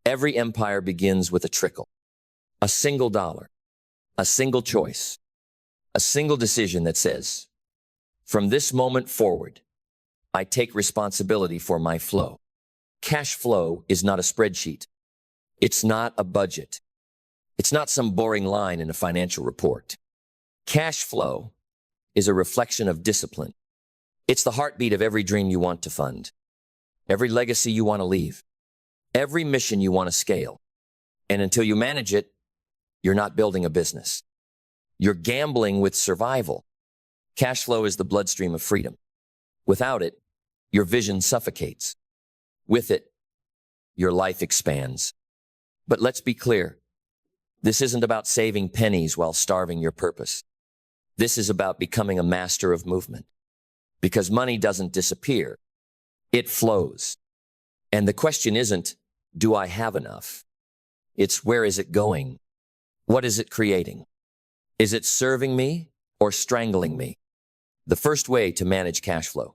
Every empire begins with a trickle, a single dollar, a single choice, a single decision that says, from this moment forward, I take responsibility for my flow. Cash flow is not a spreadsheet. It's not a budget. It's not some boring line in a financial report. Cash flow is a reflection of discipline. It's the heartbeat of every dream you want to fund, every legacy you want to leave, every mission you want to scale. And until you manage it, you're not building a business. You're gambling with survival. Cash flow is the bloodstream of freedom. Without it, your vision suffocates. With it, your life expands. But let's be clear. This isn't about saving pennies while starving your purpose. This is about becoming a master of movement. Because money doesn't disappear. It flows. And the question isn't, do I have enough? It's where is it going? What is it creating? Is it serving me or strangling me? The first way to manage cash flow.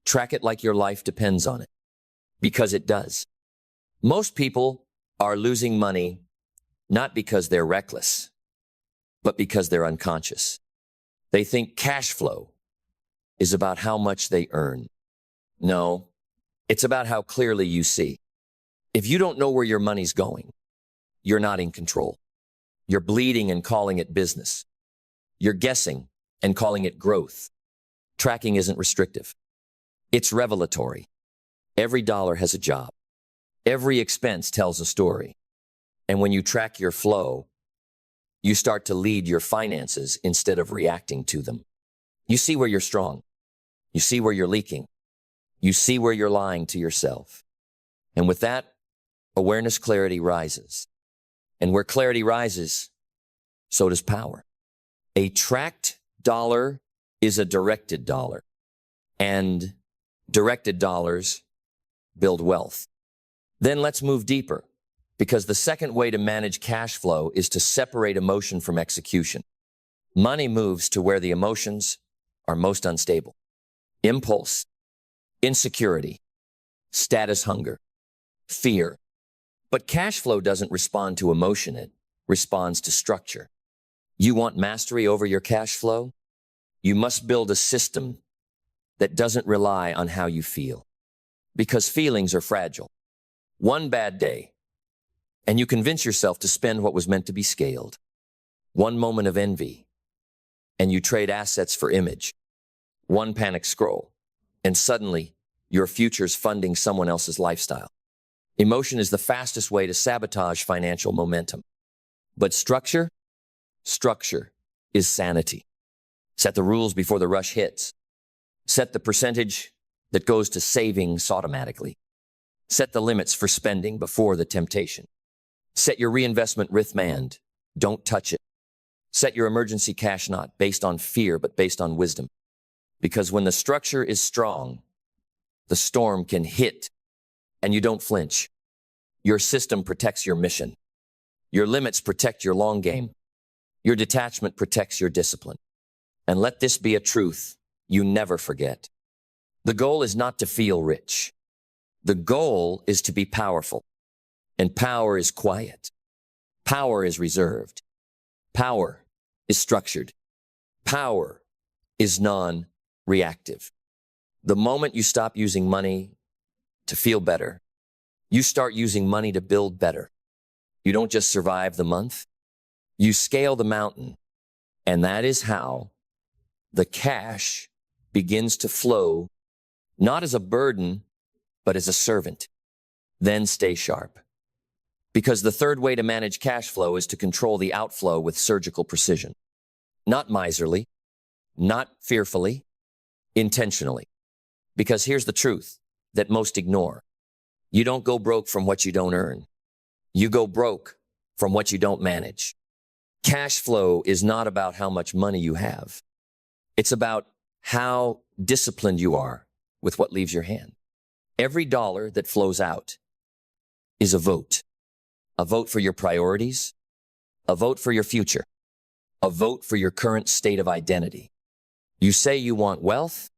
Track it like your life depends on it. Because it does. Most people are losing money not because they're reckless, but because they're unconscious. They think cash flow is about how much they earn. No, it's about how clearly you see. If you don't know where your money's going, you're not in control. You're bleeding and calling it business. You're guessing and calling it growth. Tracking isn't restrictive. It's revelatory. Every dollar has a job. Every expense tells a story. And when you track your flow, you start to lead your finances instead of reacting to them. You see where you're strong. You see where you're leaking. You see where you're lying to yourself. And with that, awareness clarity rises. And where clarity rises, so does power. A tracked dollar is a directed dollar. And directed dollars build wealth. Then let's move deeper, because the second way to manage cash flow is to separate emotion from execution. Money moves to where the emotions are most unstable. Impulse, insecurity, status hunger, fear. But cash flow doesn't respond to emotion, it responds to structure. You want mastery over your cash flow? You must build a system that doesn't rely on how you feel. Because feelings are fragile. One bad day, and you convince yourself to spend what was meant to be scaled. One moment of envy, and you trade assets for image. One panic scroll, and suddenly your future's funding someone else's lifestyle. Emotion is the fastest way to sabotage financial momentum. But structure is sanity. Set the rules before the rush hits. Set the percentage that goes to savings automatically. Set the limits for spending before the temptation. Set your reinvestment rhythm. Don't touch it. Set your emergency cash not based on fear, but based on wisdom. Because when the structure is strong, the storm can hit and you don't flinch. Your system protects your mission. Your limits protect your long game. Your detachment protects your discipline. And let this be a truth you never forget. The goal is not to feel rich. The goal is to be powerful. And power is quiet. Power is reserved. Power is structured. Power is non-reactive. The moment you stop using money to feel better, you start using money to build better. You don't just survive the month, you scale the mountain. And that is how the cash begins to flow, not as a burden, but as a servant. Then stay sharp. Because the third way to manage cash flow is to control the outflow with surgical precision. Not miserly, not fearfully, intentionally. Because here's the truth that most ignore. You don't go broke from what you don't earn. You go broke from what you don't manage. Cash flow is not about how much money you have. It's about how disciplined you are with what leaves your hand. Every dollar that flows out is a vote for your priorities, a vote for your future, a vote for your current state of identity. You say you want wealth,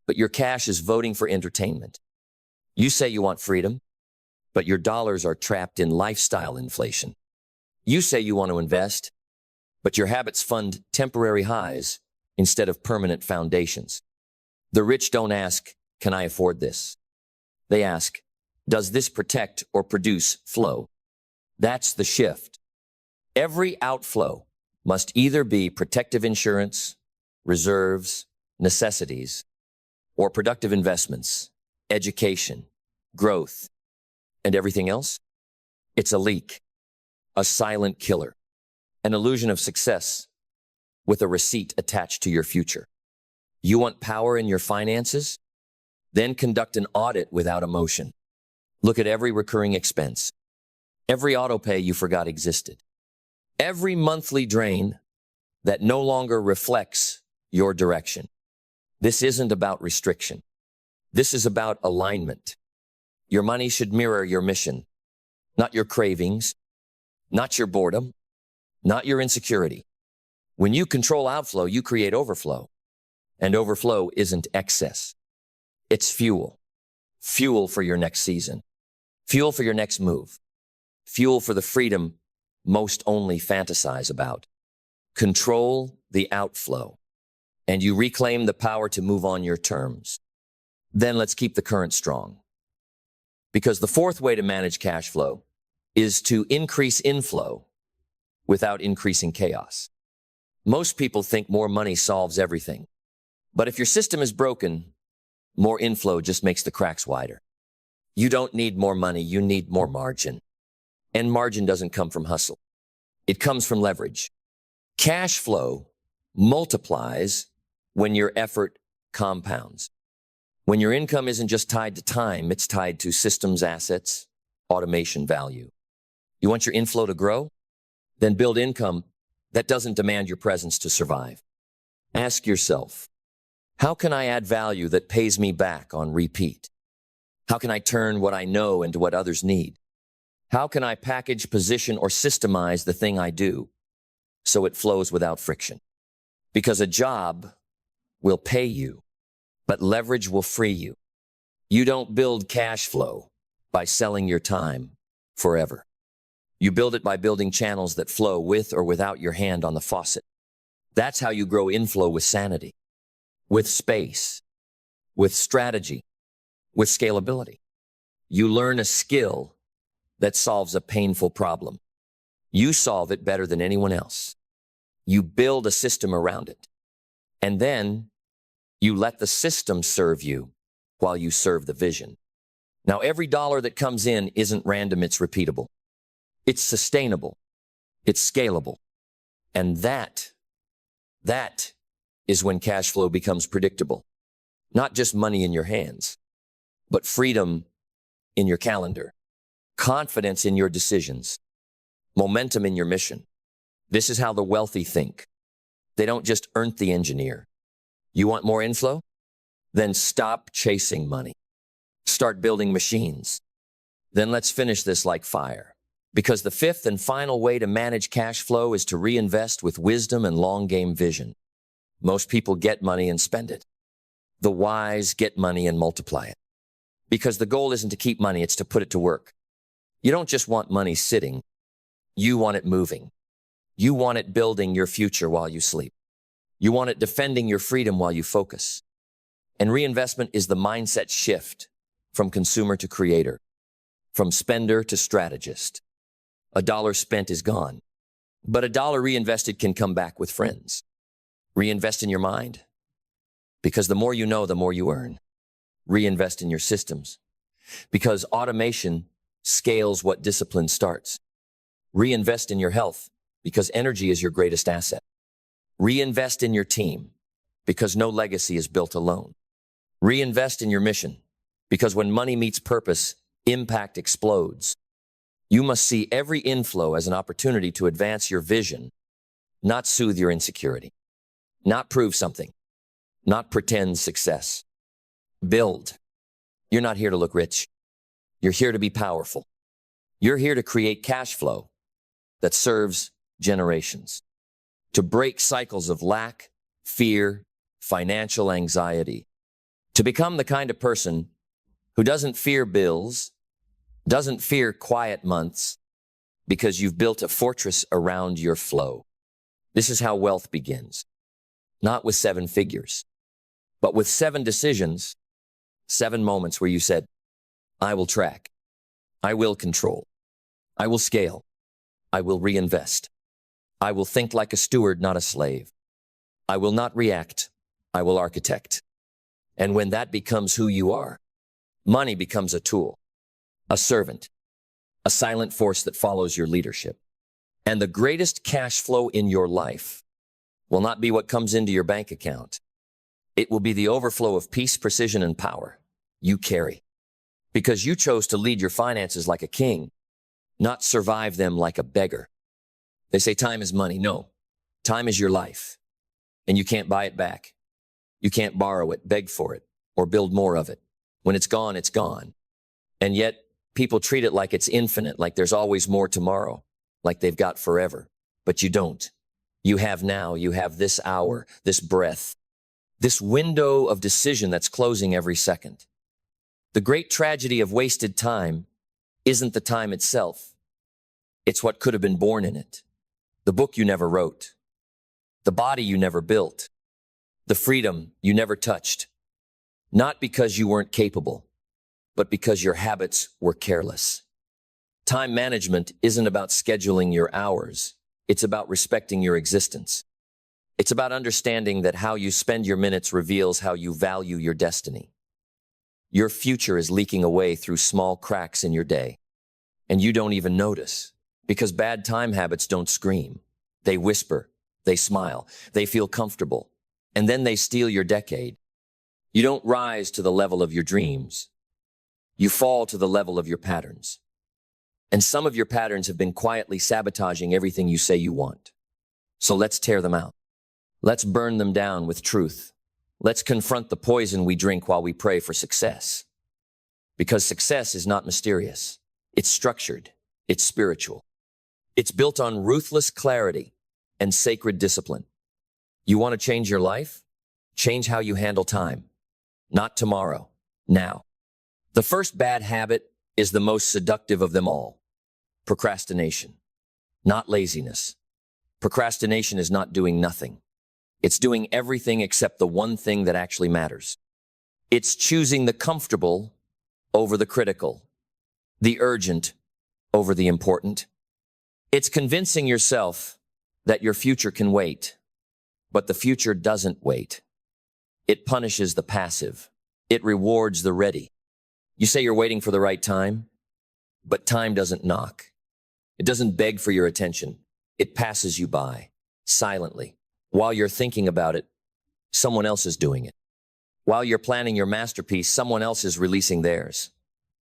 but your cash is voting for entertainment. You say you want freedom, but your dollars are trapped in lifestyle inflation. You say you want to invest, but your habits fund temporary highs instead of permanent foundations. The rich don't ask, can I afford this? They ask, does this protect or produce flow? That's the shift. Every outflow must either be protective insurance, reserves, necessities, or productive investments, education, growth, and everything else. It's a leak, a silent killer, an illusion of success with a receipt attached to your future. You want power in your finances? Then conduct an audit without emotion. Look at every recurring expense, every autopay you forgot existed, every monthly drain that no longer reflects your direction. This isn't about restriction. This is about alignment. Your money should mirror your mission, not your cravings, not your boredom, not your insecurity. When you control outflow, you create overflow. And overflow isn't excess. It's fuel. Fuel for your next season. Fuel for your next move. Fuel for the freedom most only fantasize about. Control the outflow, and you reclaim the power to move on your terms. Then let's keep the current strong. Because the fourth way to manage cash flow is to increase inflow without increasing chaos. Most people think more money solves everything. But if your system is broken, more inflow just makes the cracks wider. You don't need more money, you need more margin. And margin doesn't come from hustle. It comes from leverage. Cash flow multiplies when your effort compounds. When your income isn't just tied to time, it's tied to systems, assets, automation value. You want your inflow to grow? Then build income that doesn't demand your presence to survive. Ask yourself, how can I add value that pays me back on repeat? How can I turn what I know into what others need? How can I package, position, or systemize the thing I do so it flows without friction? Because a job will pay you, but leverage will free you. You don't build cash flow by selling your time forever. You build it by building channels that flow with or without your hand on the faucet. That's how you grow inflow with sanity, with space, with strategy, with scalability. You learn a skill that solves a painful problem. You solve it better than anyone else. You build a system around it. And then you let the system serve you while you serve the vision. Now, every dollar that comes in isn't random, it's repeatable. It's sustainable. It's scalable. And that is when cash flow becomes predictable. Not just money in your hands, but freedom in your calendar, confidence in your decisions, momentum in your mission. This is how the wealthy think. They don't just earn the engineer. You want more inflow? Then stop chasing money. Start building machines. Then let's finish this like fire. Because the fifth and final way to manage cash flow is to reinvest with wisdom and long-game vision. Most people get money and spend it. The wise get money and multiply it. Because the goal isn't to keep money, it's to put it to work. You don't just want money sitting. You want it moving. You want it building your future while you sleep. You want it defending your freedom while you focus. And reinvestment is the mindset shift from consumer to creator, from spender to strategist. A dollar spent is gone, but a dollar reinvested can come back with friends. Reinvest in your mind, because the more you know, the more you earn. Reinvest in your systems, because automation scales what discipline starts. Reinvest in your health, because energy is your greatest asset. Reinvest in your team, because no legacy is built alone. Reinvest in your mission, because when money meets purpose, impact explodes. You must see every inflow as an opportunity to advance your vision, not soothe your insecurity, not prove something, not pretend success. Build. You're not here to look rich. You're here to be powerful. You're here to create cash flow that serves generations, to break cycles of lack, fear, financial anxiety, to become the kind of person who doesn't fear bills, doesn't fear quiet months because you've built a fortress around your flow. This is how wealth begins. Not with 7 figures, but with 7 decisions, 7 moments where you said, I will track, I will control, I will scale, I will reinvest, I will think like a steward, not a slave. I will not react, I will architect. And when that becomes who you are, money becomes a tool, a servant, a silent force that follows your leadership. And the greatest cash flow in your life will not be what comes into your bank account. It will be the overflow of peace, precision, and power you carry. Because you chose to lead your finances like a king, not survive them like a beggar. They say time is money. No, time is your life. And you can't buy it back. You can't borrow it, beg for it, or build more of it. When it's gone, it's gone. And yet, people treat it like it's infinite, like there's always more tomorrow, like they've got forever. But you don't. You have now, you have this hour, this breath, this window of decision that's closing every second. The great tragedy of wasted time isn't the time itself. It's what could have been born in it. The book you never wrote. The body you never built. The freedom you never touched. Not because you weren't capable, but because your habits were careless. Time management isn't about scheduling your hours. It's about respecting your existence. It's about understanding that how you spend your minutes reveals how you value your destiny. Your future is leaking away through small cracks in your day, and you don't even notice, because bad time habits don't scream. They whisper, they smile, they feel comfortable, and then they steal your decade. You don't rise to the level of your dreams. You fall to the level of your patterns. And some of your patterns have been quietly sabotaging everything you say you want. So let's tear them out. Let's burn them down with truth. Let's confront the poison we drink while we pray for success. Because success is not mysterious. It's structured. It's spiritual. It's built on ruthless clarity and sacred discipline. You want to change your life? Change how you handle time. Not tomorrow, now. The first bad habit is the most seductive of them all. Procrastination, not laziness. Procrastination is not doing nothing. It's doing everything except the one thing that actually matters. It's choosing the comfortable over the critical, the urgent over the important. It's convincing yourself that your future can wait, but the future doesn't wait. It punishes the passive. It rewards the ready. You say you're waiting for the right time, but time doesn't knock. It doesn't beg for your attention. It passes you by, silently. While you're thinking about it, someone else is doing it. While you're planning your masterpiece, someone else is releasing theirs.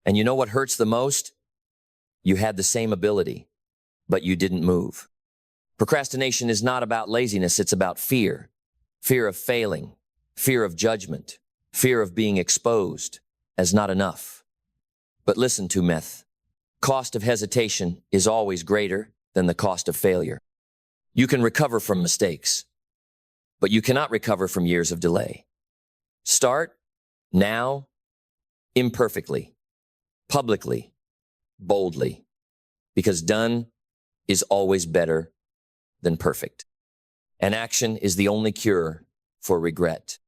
And you know what hurts the most? You had the same ability, but you didn't move. Procrastination is not about laziness, it's about fear. Fear of failing, fear of judgment, fear of being exposed as not enough. But listen to myth. Cost of hesitation is always greater than the cost of failure. You can recover from mistakes, but you cannot recover from years of delay. Start now, imperfectly, publicly, boldly, because done is always better than perfect. And action is the only cure for regret.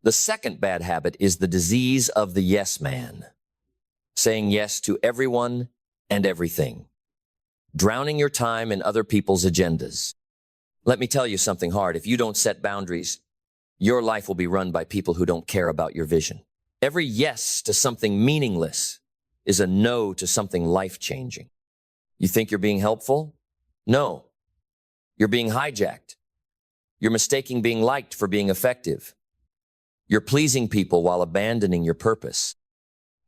The second bad habit is the disease of the yes man. Saying yes to everyone and everything. Drowning your time in other people's agendas. Let me tell you something hard. If you don't set boundaries, your life will be run by people who don't care about your vision. Every yes to something meaningless is a no to something life-changing. You think you're being helpful? No. You're being hijacked. You're mistaking being liked for being effective. You're pleasing people while abandoning your purpose.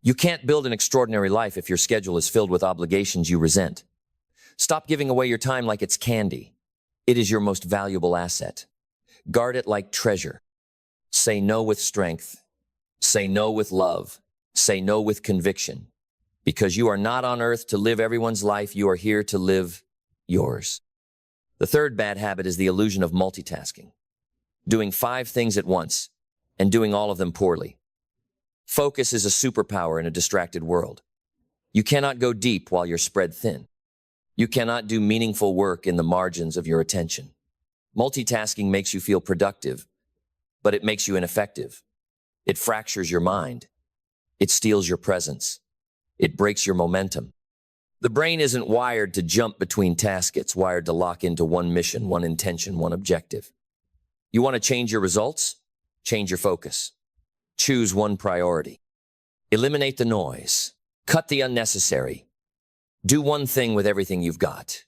You can't build an extraordinary life if your schedule is filled with obligations you resent. Stop giving away your time like it's candy. It is your most valuable asset. Guard it like treasure. Say no with strength. Say no with love. Say no with conviction. Because you are not on earth to live everyone's life, you are here to live yours. The third bad habit is the illusion of multitasking. Doing 5 things at once and doing all of them poorly. Focus is a superpower in a distracted world. You cannot go deep while you're spread thin. You cannot do meaningful work in the margins of your attention. Multitasking makes you feel productive, but it makes you ineffective. It fractures your mind. It steals your presence. It breaks your momentum. The brain isn't wired to jump between tasks. It's wired to lock into one mission, one intention, one objective. You want to change your results? Change your focus. Choose one priority. Eliminate the noise. Cut the unnecessary. Do one thing with everything you've got.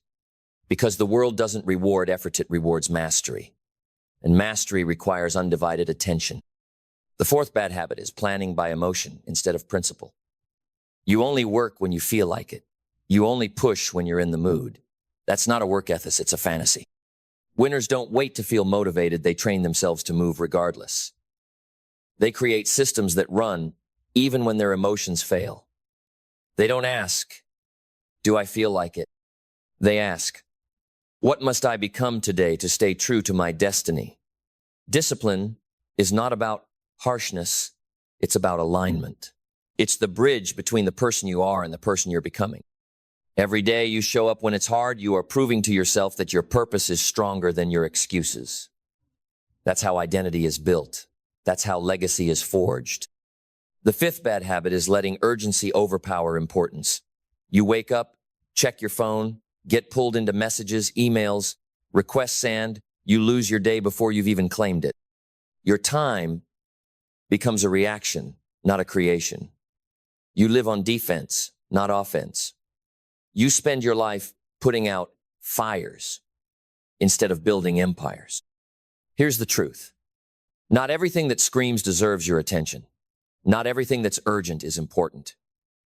Because the world doesn't reward effort, it rewards mastery. And mastery requires undivided attention. The fourth bad habit is planning by emotion instead of principle. You only work when you feel like it. You only push when you're in the mood. That's not a work ethic, it's a fantasy. Winners don't wait to feel motivated, they train themselves to move regardless. They create systems that run even when their emotions fail. They don't ask, do I feel like it? They ask, what must I become today to stay true to my destiny? Discipline is not about harshness, it's about alignment. It's the bridge between the person you are and the person you're becoming. Every day you show up when it's hard, you are proving to yourself that your purpose is stronger than your excuses. That's how identity is built. That's how legacy is forged. The fifth bad habit is letting urgency overpower importance. You wake up, check your phone, get pulled into messages, emails, requests, and you lose your day before you've even claimed it. Your time becomes a reaction, not a creation. You live on defense, not offense. You spend your life putting out fires instead of building empires. Here's the truth. Not everything that screams deserves your attention. Not everything that's urgent is important.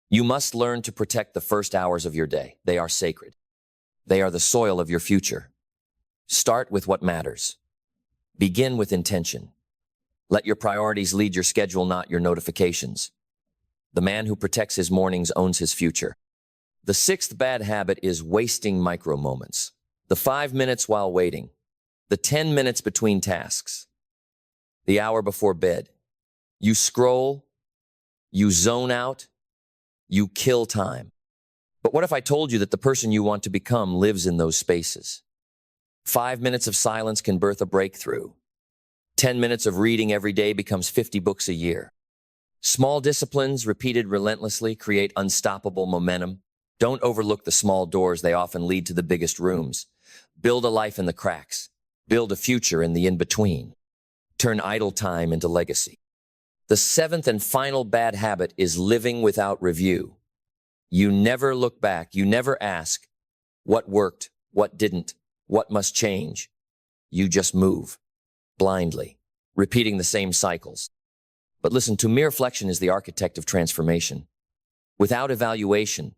You must learn to protect the first hours of your day. They are sacred. They are the soil of your future. Start with what matters. Begin with intention. Let your priorities lead your schedule, not your notifications. The man who protects his mornings owns his future. The sixth bad habit is wasting micro moments. The 5 minutes while waiting. The 10 minutes between tasks. The hour before bed. You scroll. You zone out. You kill time. But what if I told you that the person you want to become lives in those spaces? 5 minutes of silence can birth a breakthrough. 10 minutes of reading every day becomes 50 books a year. Small disciplines, repeated relentlessly, create unstoppable momentum. Don't overlook the small doors. They often lead to the biggest rooms. Build a life in the cracks. Build a future in the in-between. Turn idle time into legacy. The seventh and final bad habit is living without review. You never look back. You never ask what worked, what didn't, what must change. You just move blindly, repeating the same cycles. But listen, to mere reflection is the architect of transformation. Without evaluation,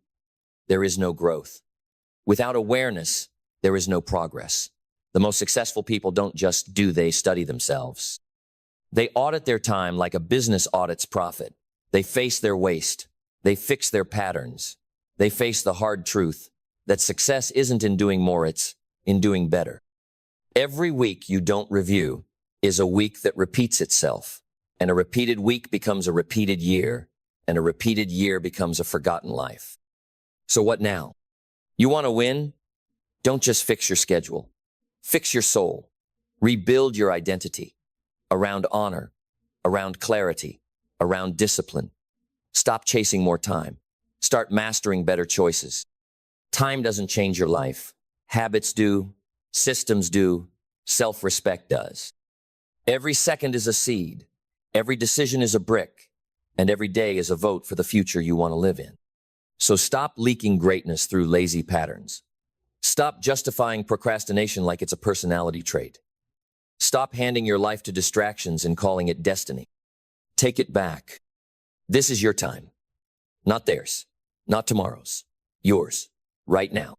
there is no growth. Without awareness, there is no progress. The most successful people don't just do, they study themselves. They audit their time like a business audits profit. They face their waste. They fix their patterns. They face the hard truth that success isn't in doing more, it's in doing better. Every week you don't review is a week that repeats itself, and a repeated week becomes a repeated year, and a repeated year becomes a forgotten life. So what now? You want to win? Don't just fix your schedule. Fix your soul. Rebuild your identity around honor, around clarity, around discipline. Stop chasing more time. Start mastering better choices. Time doesn't change your life. Habits do, systems do, self-respect does. Every second is a seed. Every decision is a brick. And every day is a vote for the future you want to live in. So stop leaking greatness through lazy patterns. Stop justifying procrastination like it's a personality trait. Stop handing your life to distractions and calling it destiny. Take it back. This is your time. Not theirs. Not tomorrow's. Yours. Right now.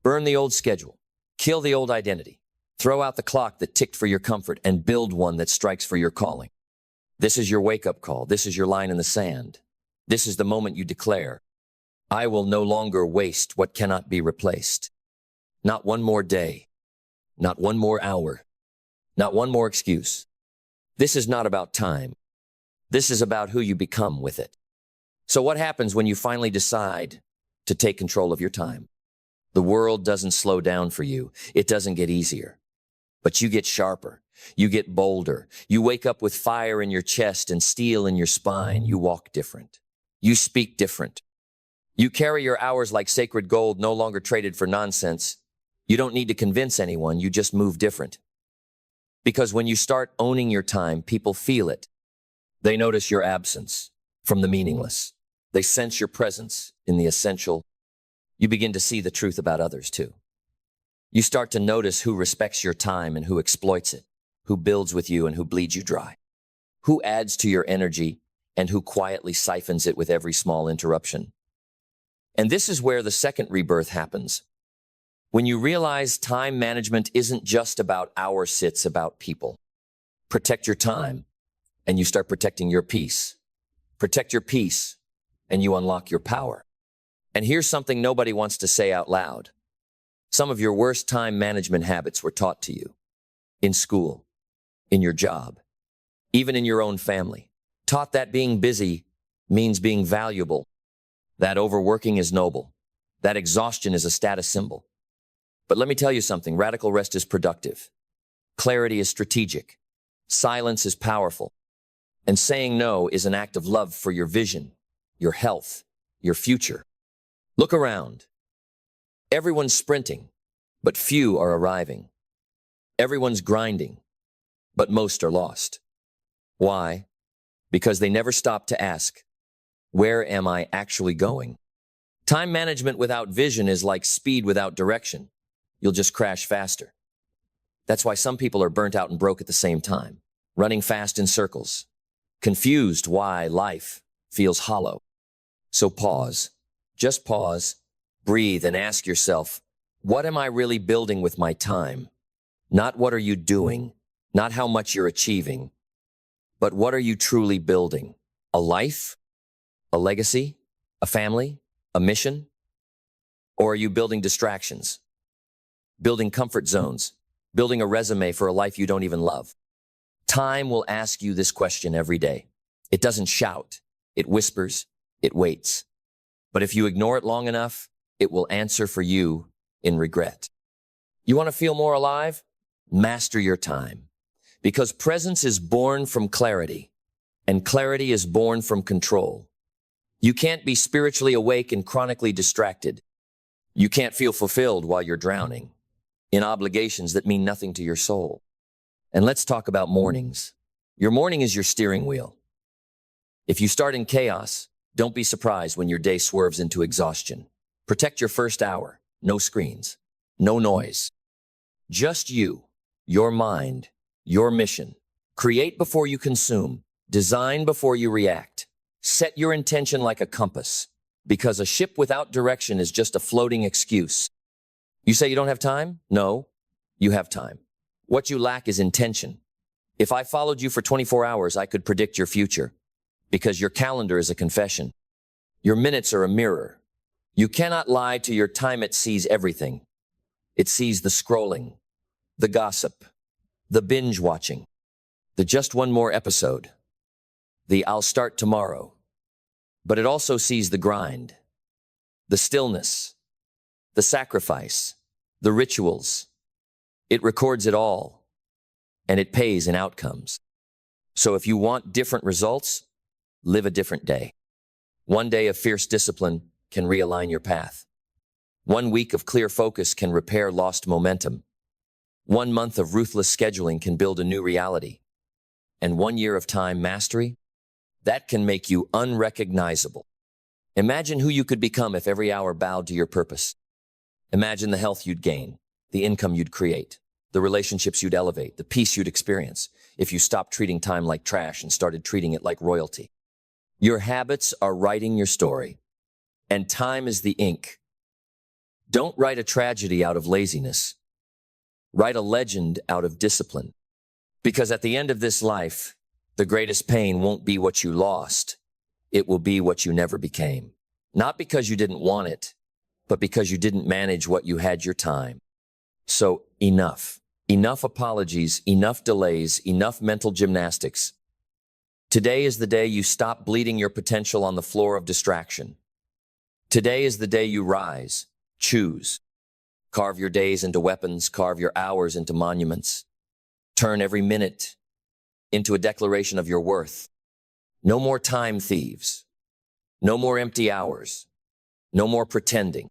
Burn the old schedule. Kill the old identity. Throw out the clock that ticked for your comfort and build one that strikes for your calling. This is your wake-up call. This is your line in the sand. This is the moment you declare, I will no longer waste what cannot be replaced. Not one more day. Not one more hour. Not one more excuse. This is not about time. This is about who you become with it. So what happens when you finally decide to take control of your time? The world doesn't slow down for you. It doesn't get easier, but you get sharper. You get bolder. You wake up with fire in your chest and steel in your spine. You walk different. You speak different. You carry your hours like sacred gold, no longer traded for nonsense. You don't need to convince anyone. You just move different. Because when you start owning your time, people feel it. They notice your absence from the meaningless. They sense your presence in the essential. You begin to see the truth about others too. You start to notice who respects your time and who exploits it, who builds with you and who bleeds you dry, who adds to your energy and who quietly siphons it with every small interruption. And this is where the second rebirth happens. When you realize time management isn't just about hours, it's about people. Protect your time and you start protecting your peace. Protect your peace and you unlock your power. And here's something nobody wants to say out loud. Some of your worst time management habits were taught to you in school, in your job, even in your own family. Taught that being busy means being valuable, that overworking is noble, that exhaustion is a status symbol. But let me tell you something, radical rest is productive. Clarity is strategic. Silence is powerful. And saying no is an act of love for your vision, your health, your future. Look around. Everyone's sprinting, but few are arriving. Everyone's grinding, but most are lost. Why? Because they never stop to ask, where am I actually going? Time management without vision is like speed without direction. You'll just crash faster. That's why some people are burnt out and broke at the same time, running fast in circles, confused why life feels hollow. So pause, just pause, breathe and ask yourself, what am I really building with my time? Not what are you doing, not how much you're achieving, but what are you truly building? A life? A legacy? A family? A mission? Or are you building distractions? Building comfort zones? Building a resume for a life you don't even love? Time will ask you this question every day. It doesn't shout. It whispers. It waits. But if you ignore it long enough, it will answer for you in regret. You want to feel more alive? Master your time. Because presence is born from clarity, and clarity is born from control. You can't be spiritually awake and chronically distracted. You can't feel fulfilled while you're drowning in obligations that mean nothing to your soul. And let's talk about mornings. Your morning is your steering wheel. If you start in chaos, don't be surprised when your day swerves into exhaustion. Protect your first hour. No screens, no noise. Just you, your mind, your mission. Create before you consume. Design before you react. Set your intention like a compass, because a ship without direction is just a floating excuse. You say you don't have time? No, you have time. What you lack is intention. If I followed you for 24 hours, I could predict your future, because your calendar is a confession. Your minutes are a mirror. You cannot lie to your time. It sees everything. It sees the scrolling, the gossip, the binge watching, the just one more episode, the I'll start tomorrow. But it also sees the grind, the stillness, the sacrifice, the rituals. It records it all, and it pays in outcomes. So if you want different results, live a different day. One day of fierce discipline can realign your path. 1 week of clear focus can repair lost momentum. 1 month of ruthless scheduling can build a new reality. And 1 year of time mastery, that can make you unrecognizable. Imagine who you could become if every hour bowed to your purpose. Imagine the health you'd gain, the income you'd create, the relationships you'd elevate, the peace you'd experience if you stopped treating time like trash and started treating it like royalty. Your habits are writing your story, and time is the ink. Don't write a tragedy out of laziness. Write a legend out of discipline. Because at the end of this life, the greatest pain won't be what you lost. It will be what you never became. Not because you didn't want it, but because you didn't manage what you had your time. So enough. Enough apologies, enough delays, enough mental gymnastics. Today is the day you stop bleeding your potential on the floor of distraction. Today is the day you rise, choose. Carve your days into weapons, carve your hours into monuments. Turn every minute into a declaration of your worth. No more time thieves. No more empty hours. No more pretending.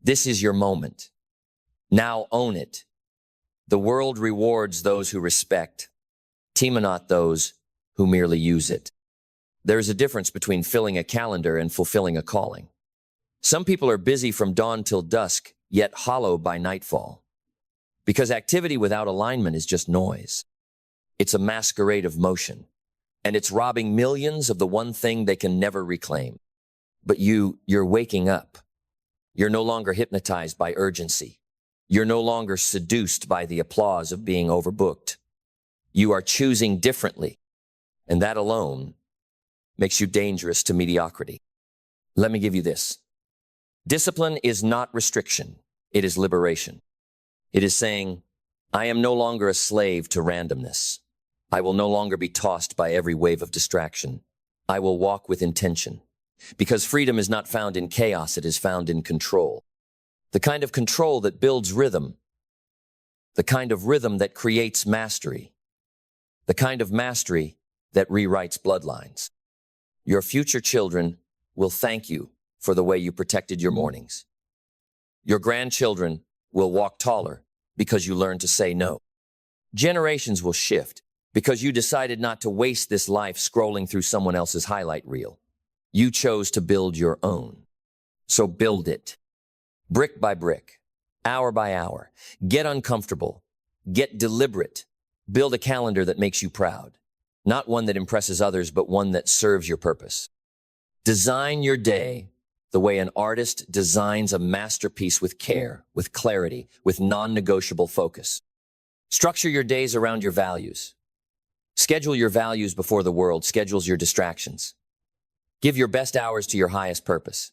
This is your moment. Now own it. The world rewards those who respect, not those who merely use it. There is a difference between filling a calendar and fulfilling a calling. Some people are busy from dawn till dusk, yet hollow by nightfall. Because activity without alignment is just noise. It's a masquerade of motion, and it's robbing millions of the one thing they can never reclaim. But you're waking up. You're no longer hypnotized by urgency. You're no longer seduced by the applause of being overbooked. You are choosing differently, and that alone makes you dangerous to mediocrity. Let me give you this. Discipline is not restriction. It is liberation. It is saying, I am no longer a slave to randomness. I will no longer be tossed by every wave of distraction. I will walk with intention. Because freedom is not found in chaos, it is found in control. The kind of control that builds rhythm. The kind of rhythm that creates mastery. The kind of mastery that rewrites bloodlines. Your future children will thank you for the way you protected your mornings. Your grandchildren will walk taller because you learned to say no. Generations will shift because you decided not to waste this life scrolling through someone else's highlight reel. You chose to build your own. So build it. Brick by brick, hour by hour. Get uncomfortable. Get deliberate. Build a calendar that makes you proud. Not one that impresses others, but one that serves your purpose. Design your day the way an artist designs a masterpiece, with care, with clarity, with non-negotiable focus. Structure your days around your values. Schedule your values before the world schedules your distractions. Give your best hours to your highest purpose.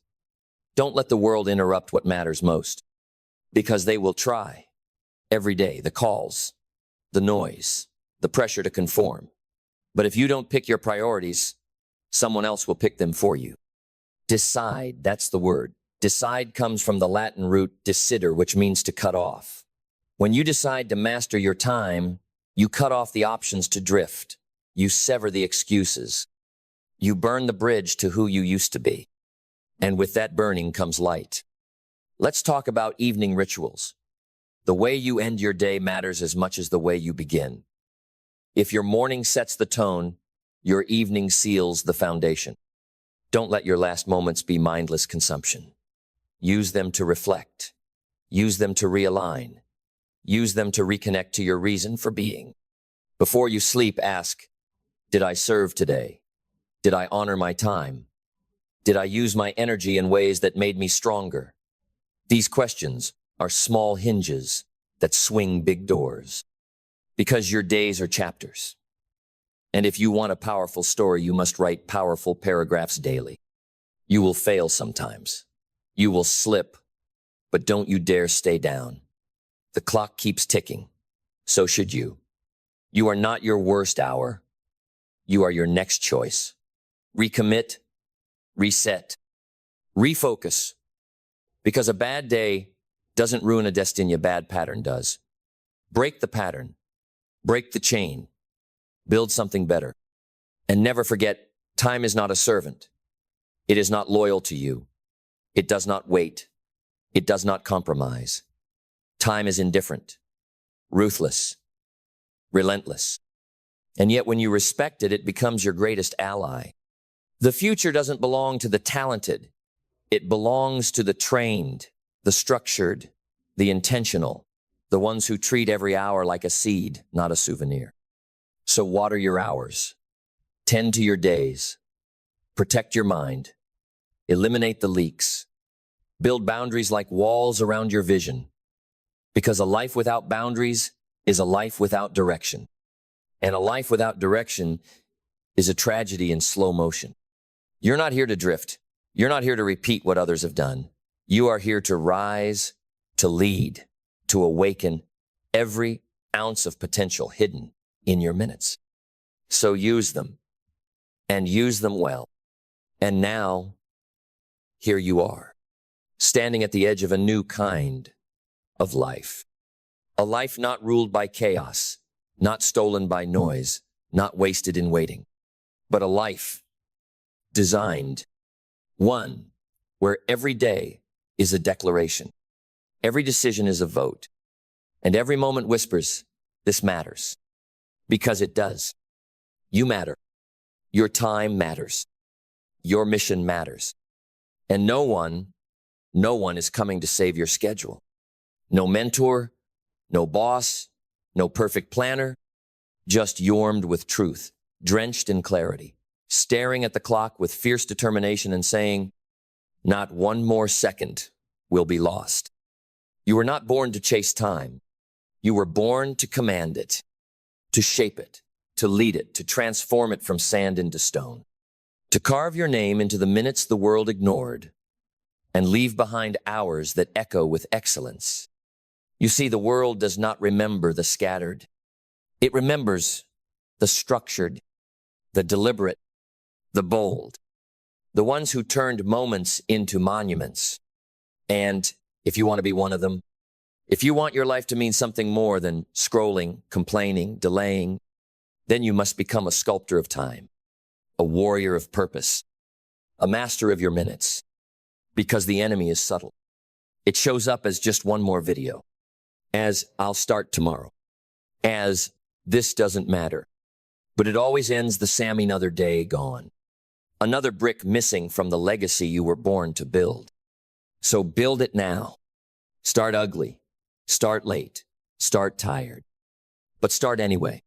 Don't let the world interrupt what matters most, because they will try. Every day, the calls, the noise, the pressure to conform. But if you don't pick your priorities, someone else will pick them for you. Decide, that's the word. Decide comes from the Latin root decidere, which means to cut off. When you decide to master your time, you cut off the options to drift. You sever the excuses. You burn the bridge to who you used to be. And with that burning comes light. Let's talk about evening rituals. The way you end your day matters as much as the way you begin. If your morning sets the tone, your evening seals the foundation. Don't let your last moments be mindless consumption. Use them to reflect. Use them to realign. Use them to reconnect to your reason for being. Before you sleep, ask, did I serve today? Did I honor my time? Did I use my energy in ways that made me stronger? These questions are small hinges that swing big doors. Because your days are chapters. And if you want a powerful story, you must write powerful paragraphs daily. You will fail sometimes. You will slip, but don't you dare stay down. The clock keeps ticking. So should you. You are not your worst hour. You are your next choice. Recommit, reset, refocus. Because a bad day doesn't ruin a destiny, a bad pattern does. Break the pattern. Break the chain. Build something better. And never forget, time is not a servant. It is not loyal to you. It does not wait. It does not compromise. Time is indifferent, ruthless, relentless. And yet when you respect it, it becomes your greatest ally. The future doesn't belong to the talented. It belongs to the trained, the structured, the intentional, the ones who treat every hour like a seed, not a souvenir. So water your hours, tend to your days, protect your mind, eliminate the leaks, build boundaries like walls around your vision. Because a life without boundaries is a life without direction. And a life without direction is a tragedy in slow motion. You're not here to drift. You're not here to repeat what others have done. You are here to rise, to lead, to awaken every ounce of potential hidden in your minutes. So use them. and use them well. And now, here you are, standing at the edge of a new kind of life. A life not ruled by chaos, not stolen by noise, not wasted in waiting, but a life designed, one where every day is a declaration, every decision is a vote, and every moment whispers, this matters. Because it does. You matter. Your time matters. Your mission matters. And no one is coming to save your schedule. No mentor, no boss, no perfect planner, just warmed with truth, drenched in clarity, staring at the clock with fierce determination and saying, not one more second will be lost. You were not born to chase time. You were born to command it, to shape it, to lead it, to transform it from sand into stone, to carve your name into the minutes the world ignored and leave behind hours that echo with excellence. You see, the world does not remember the scattered. It remembers the structured, the deliberate, the bold, the ones who turned moments into monuments. And if you want to be one of them, if you want your life to mean something more than scrolling, complaining, delaying, then you must become a sculptor of time, a warrior of purpose, a master of your minutes, because the enemy is subtle. It shows up as just one more video, as I'll start tomorrow, as this doesn't matter, but it always ends the same another day gone, another brick missing from the legacy you were born to build. So build it now. Start ugly, start late, start tired, but start anyway.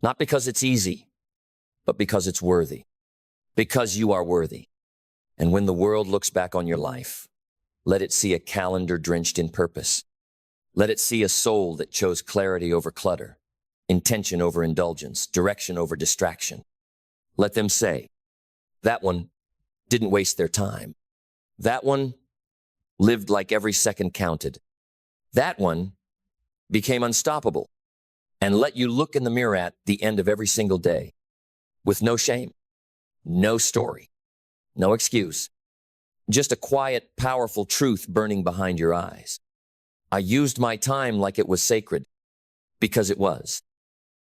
Not because it's easy, but because it's worthy. Because you are worthy. And when the world looks back on your life, let it see a calendar drenched in purpose. Let it see a soul that chose clarity over clutter, intention over indulgence, direction over distraction. Let them say, that one didn't waste their time. That one lived like every second counted. That one became unstoppable. And let you look in the mirror at the end of every single day with no shame, no story, no excuse, just a quiet, powerful truth burning behind your eyes. I used my time like it was sacred because it was.